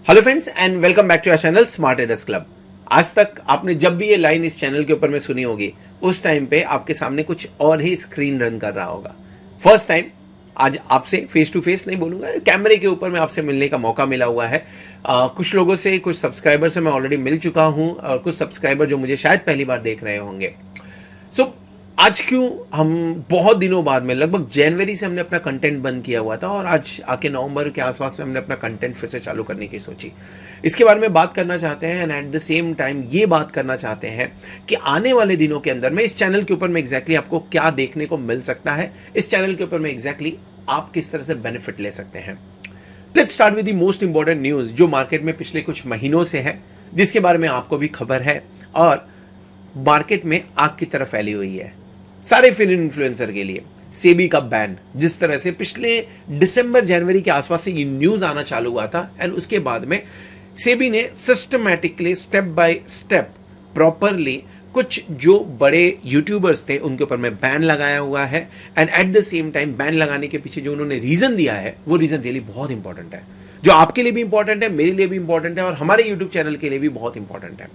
Hello friends and welcome back to our channel smart traders club. आज तक आपने जब भी ये लाइन इस चैनल के ऊपर में सुनी होगी, उस टाइम पे आपके सामने कुछ और ही स्क्रीन रन कर रहा होगा। फर्स्ट टाइम आज आपसे फेस टू फेस नहीं बोलूंगा, कैमरे के ऊपर में आपसे मिलने का मौका मिला हुआ है। कुछ लोगों से, कुछ सब्सक्राइबर से मैं ऑलरेडी मिल चुका हूं और कुछ सब्सक्राइबर जो मुझे शायद पहली बार देख रहे होंगे। सो आज क्यों हम बहुत दिनों बाद में, लगभग जनवरी से हमने अपना कंटेंट बंद किया हुआ था और आज आके नवंबर के आसपास में हमने अपना कंटेंट फिर से चालू करने की सोची। इसके बारे में बात करना चाहते हैं and at the same time ये बात करना चाहते हैं कि आने वाले दिनों के अंदर में इस चैनल के ऊपर में एग्जैक्टली आपको क्या देखने को मिल सकता है, इस चैनल के ऊपर में एग्जैक्टली आप किस तरह से बेनिफिट ले सकते हैं। Let's start with the most important news जो मार्केट में पिछले कुछ महीनों से है, जिसके बारे में आपको भी खबर है और मार्केट में आग की तरफ फैली हुई है सारे फिन इन्फ्लुएंसर के लिए। सेबी का बैन, जिस तरह से पिछले दिसंबर जनवरी के आसपास से ये न्यूज़ आना चालू हुआ था एंड उसके बाद में सेबी ने systematically step by step properly कुछ जो बड़े यूट्यूबर्स थे उनके ऊपर में बैन लगाया हुआ है and at the same time ban लगाने के पीछे जो उन्होंने रीज़न दिया है वो रीज़न रियली बहुत इंपॉर्टेंट है, जो आपके लिए भी इंपॉर्टेंट है, मेरे लिए भी इंपॉर्टेंट है और हमारे यूट्यूब चैनल के लिए भी बहुत इंपॉर्टेंट है।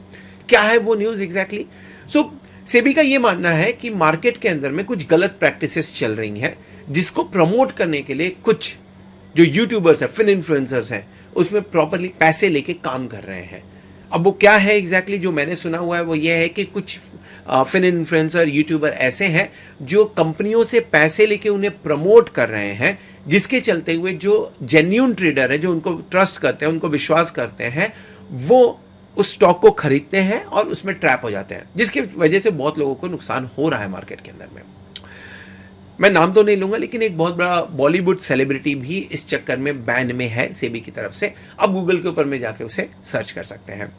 क्या है वो न्यूज़ एग्जैक्टली? सो सेबी का ये मानना है कि मार्केट के अंदर में कुछ गलत प्रैक्टिसेस चल रही हैं, जिसको प्रमोट करने के लिए कुछ जो यूट्यूबर्स हैं, फिन इन्फ्लुएंसर्स हैं, उसमें प्रॉपरली पैसे लेके काम कर रहे हैं। अब वो क्या है एग्जैक्टली जो मैंने सुना हुआ है वो ये है कि कुछ फिन इन्फ्लुएंसर यूट्यूबर ऐसे हैं जो कंपनियों से पैसे लेके उन्हें प्रमोट कर रहे हैं, जिसके चलते हुए जो जेन्युइन ट्रेडर है, जो उनको ट्रस्ट करते हैं, उनको विश्वास करते हैं, वो उस स्टॉक को खरीदते हैं और उसमें ट्रैप हो जाते हैं, जिसकी वजह से बहुत लोगों को नुकसान हो रहा है मार्केट के अंदर में। मैं नाम तो नहीं लूंगा, लेकिन एक बहुत बड़ा बॉलीवुड सेलिब्रिटी भी इस चक्कर में बैन में है सेबी की तरफ से। अब गूगल के ऊपर में जाके उसे सर्च कर सकते हैं।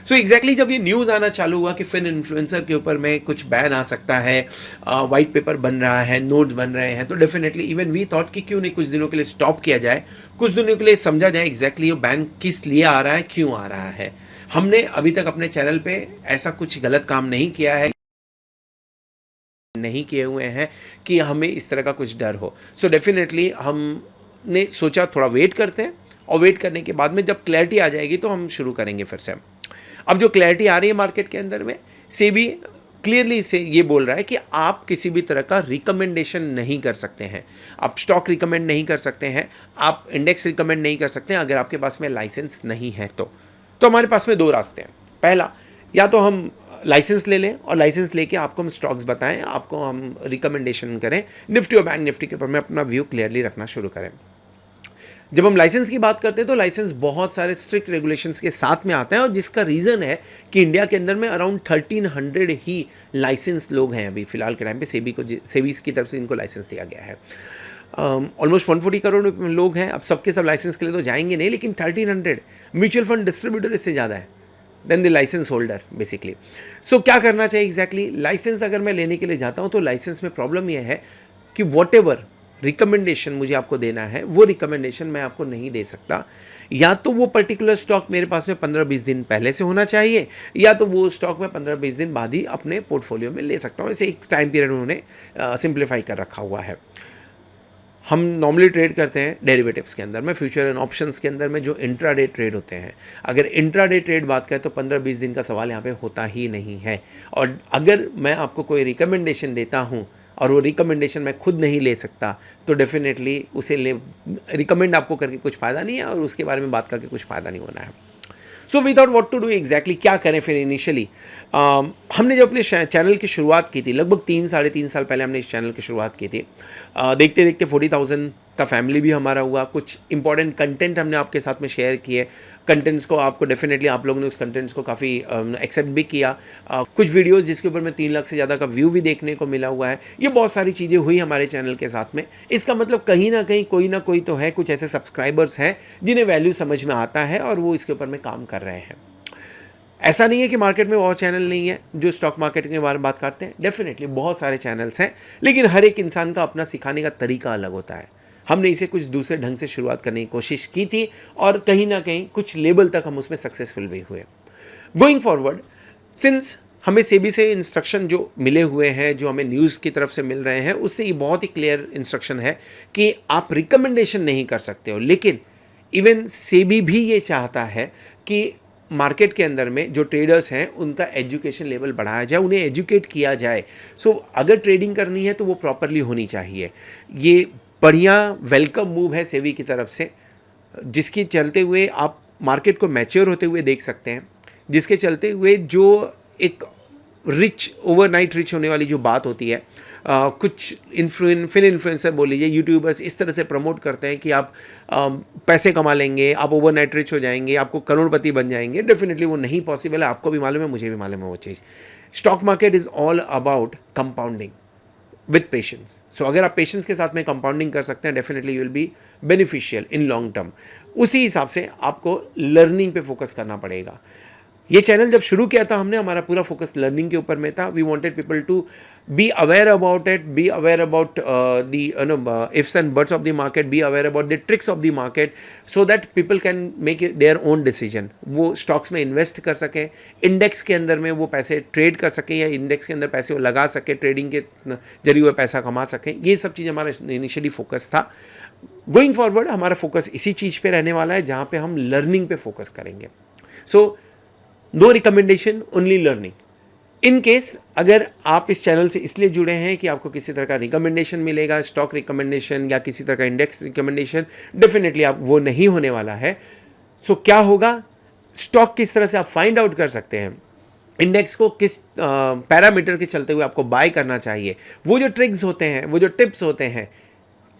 सो एग्जैक्टली जब ये न्यूज़ आना चालू हुआ कि फिन इन्फ्लुएंसर के ऊपर में कुछ बैन आ सकता है, वाइट पेपर बन रहा है, नोट्स बन रहे हैं, तो डेफिनेटली इवन वी थॉट कि क्यों नहीं कुछ दिनों के लिए स्टॉप किया जाए, कुछ दिनों के लिए समझा जाए एग्जैक्टली वो बैन किस लिए आ रहा है, क्यों आ रहा है। हमने अभी तक अपने चैनल पे ऐसा कुछ गलत काम नहीं किया है, नहीं किए हुए हैं कि हमें इस तरह का कुछ डर हो। सो डेफिनेटली हमने सोचा थोड़ा वेट करते हैं और वेट करने के बाद में जब क्लैरिटी आ जाएगी तो हम शुरू करेंगे फिर से। अब जो क्लैरिटी आ रही है मार्केट के अंदर में, सेबी क्लियरली से ये बोल रहा है कि आप किसी भी तरह का रिकमेंडेशन नहीं कर सकते हैं, आप स्टॉक रिकमेंड नहीं कर सकते हैं, आप इंडेक्स रिकमेंड नहीं कर सकते हैं अगर आपके पास में लाइसेंस नहीं है तो हमारे पास में दो रास्ते हैं। पहला, या तो हम लाइसेंस ले लें और लाइसेंस लेके आपको हम स्टॉक्स बताएं, आपको हम रिकमेंडेशन करें, निफ्टी और बैंक निफ्टी के ऊपर में अपना व्यू क्लियरली रखना शुरू करें। जब हम लाइसेंस की बात करते हैं तो लाइसेंस बहुत सारे स्ट्रिक्ट रेगुलेशंस के साथ में आता है और जिसका रीज़न है कि इंडिया के अंदर में अराउंड 1300 ही लाइसेंस लोग हैं अभी फिलहाल के टाइम पे। सेबी की तरफ से इनको लाइसेंस दिया गया है। ऑलमोस्ट 140 करोड़ लोग हैं। अब सबके सब लाइसेंस के लिए तो जाएंगे नहीं, लेकिन 1300 म्यूचुअल फंड डिस्ट्रीब्यूटर इससे ज़्यादा है than the licence holder basically. So क्या करना चाहिए एग्जैक्टली? लाइसेंस अगर मैं लेने के लिए जाता हूँ तो लाइसेंस में प्रॉब्लम यह है कि वॉट एवर रिकमेंडेशन मुझे आपको देना है वो रिकमेंडेशन मैं आपको नहीं दे सकता। या तो वो पर्टिकुलर स्टॉक मेरे पास में 15-20 दिन पहले से होना चाहिए, या तो वो स्टॉक मैं 15-20 दिन बाद ही अपने पोर्टफोलियो में ले सकता हूँ। ऐसे एक टाइम पीरियड उन्होंने सिंप्लीफाई कर रखा हुआ है। हम नॉर्मली ट्रेड करते हैं डेरिवेटिव्स के अंदर में, फ्यूचर एंड ऑप्शंस के अंदर में जो इंट्राडे ट्रेड होते हैं। अगर इंट्राडे ट्रेड बात करें तो 15-20 दिन का सवाल यहाँ पे होता ही नहीं है। और अगर मैं आपको कोई रिकमेंडेशन देता हूँ और वो रिकमेंडेशन मैं खुद नहीं ले सकता तो डेफिनेटली उसे रिकमेंड आपको करके कुछ फ़ायदा नहीं है और उसके बारे में बात करके कुछ फ़ायदा नहीं होना है। So we thought what to do exactly, क्या करें फिर इनिशियली। हमने जब अपने चैनल की शुरुआत की थी, लगभग 3-3.5 साल पहले हमने इस चैनल की शुरुआत की थी। देखते देखते 40,000 का फैमिली भी हमारा हुआ। कुछ इंपॉर्टेंट कंटेंट हमने आपके साथ में शेयर किए। कंटेंट्स को आपको डेफिनेटली आप लोगों ने उस कंटेंट्स को काफ़ी एक्सेप्ट भी किया। कुछ वीडियोस जिसके ऊपर में 3 लाख से ज़्यादा का व्यू भी देखने को मिला हुआ है। ये बहुत सारी चीज़ें हुई हमारे चैनल के साथ में। इसका मतलब कहीं ना कहीं कोई ना कोई तो है, कुछ ऐसे सब्सक्राइबर्स हैं जिन्हें वैल्यू समझ में आता है और वो इसके ऊपर में काम कर रहे हैं। ऐसा नहीं है कि मार्केट में और चैनल नहीं है जो स्टॉक मार्केटिंग के बारे में बात करते हैं, डेफिनेटली बहुत सारे चैनल्स हैं, लेकिन हर एक इंसान का अपना सिखाने का तरीका अलग होता है। हमने इसे कुछ दूसरे ढंग से शुरुआत करने की कोशिश की थी और कहीं ना कहीं कुछ लेवल तक हम उसमें सक्सेसफुल भी हुए। गोइंग फॉरवर्ड, सिंस हमें सेबी से इंस्ट्रक्शन जो मिले हुए हैं, जो हमें न्यूज़ की तरफ से मिल रहे हैं, उससे ये बहुत ही क्लियर इंस्ट्रक्शन है कि आप रिकमेंडेशन नहीं कर सकते हो, लेकिन इवन सेबी भी ये चाहता है कि मार्केट के अंदर में जो ट्रेडर्स हैं उनका एजुकेशन लेवल बढ़ाया जाए, उन्हें एजुकेट किया जाए। सो अगर ट्रेडिंग करनी है तो वो प्रॉपरली होनी चाहिए। ये बढ़िया वेलकम मूव है सेबी की तरफ से, जिसके चलते हुए आप मार्केट को मैच्योर होते हुए देख सकते हैं, जिसके चलते हुए जो एक रिच ओवरनाइट रिच होने वाली जो बात होती है, कुछ फिर इन्फ्लुएंसर बोल लीजिए, यूट्यूबर्स इस तरह से प्रमोट करते हैं कि आप पैसे कमा लेंगे, आप ओवरनाइट रिच हो जाएंगे, आपको करोड़पति बन जाएंगे। डेफिनेटली वो नहीं पॉसिबल है, आपको भी मालूम है, मुझे भी मालूम है वो चीज़। Stock market is all about compounding with patience. So अगर आप पेशेंस के साथ में कंपाउंडिंग कर सकते हैं, definitely you will be beneficial in long term. उसी हिसाब से आपको लर्निंग पे फोकस करना पड़ेगा। ये चैनल जब शुरू किया था हमने, हमारा पूरा फोकस लर्निंग के ऊपर में था। We wanted people to be aware about it, be aware about the ifs and buts of the market, be aware about the tricks of the market, so that people can make their own decision. वो stocks में invest कर सकें, index के अंदर में वो पैसे trade कर सकें, या इंडेक्स के अंदर पैसे वो लगा सके, ट्रेडिंग के जरिए वो पैसा कमा सकें। ये सब चीज़ हमारा इनिशियली फोकस था। गोइंग फॉरवर्ड हमारा फोकस इसी चीज़ पे रहने वाला है, जहाँ पे हम लर्निंग पे फोकस करेंगे। So no recommendation, only learning. In case अगर आप इस चैनल से इसलिए जुड़े हैं कि आपको किसी तरह का रिकमेंडेशन मिलेगा, स्टॉक रिकमेंडेशन या किसी तरह का इंडेक्स रिकमेंडेशन, डेफिनेटली आप वो नहीं होने वाला है। सो क्या होगा, स्टॉक किस तरह से आप फाइंड आउट कर सकते हैं, इंडेक्स को किस पैरामीटर के चलते हुए आपको बाय करना चाहिए, वो जो ट्रिक्स होते हैं, वो जो टिप्स होते हैं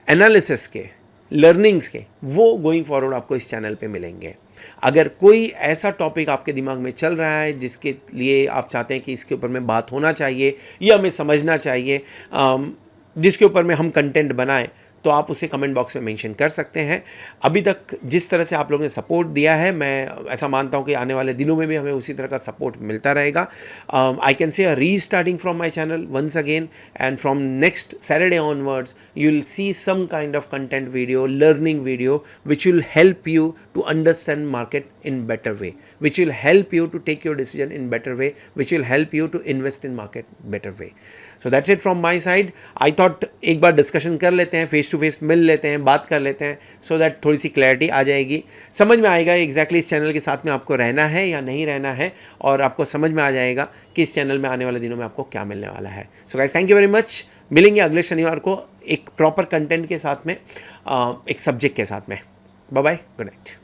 एनालिसिस के, लर्निंग्स के, वो गोइंग फॉरवर्ड आपको इस चैनल पे मिलेंगे। अगर कोई ऐसा टॉपिक आपके दिमाग में चल रहा है जिसके लिए आप चाहते हैं कि इसके ऊपर में बात होना चाहिए या हमें समझना चाहिए, जिसके ऊपर में हम कंटेंट बनाएं, तो आप उसे कमेंट बॉक्स में मेंशन कर सकते हैं। अभी तक जिस तरह से आप लोगों ने सपोर्ट दिया है, मैं ऐसा मानता हूं कि आने वाले दिनों में भी हमें उसी तरह का सपोर्ट मिलता रहेगा। I can say restarting from my channel once again, and from next Saturday onwards you will see some kind of content video, learning video, which will help you to understand market in better way, which will help you to take your decision in better way, which will help you to invest in market better way. So that's it from my side. I thought एक बार discussion कर लेते हैं, face to face मिल लेते हैं, बात कर लेते हैं, so that थोड़ी सी क्लैरिटी आ जाएगी, समझ में आएगा एग्जैक्टली इस चैनल के साथ में आपको रहना है या नहीं रहना है, और आपको समझ में आ जाएगा कि इस चैनल में आने वाले दिनों में आपको क्या मिलने वाला है। So guys, thank you very much. मिलेंगे अगले शनिवार को एक प्रॉपर कंटेंट के साथ में, एक सब्जेक्ट के साथ में। Bye bye, good night.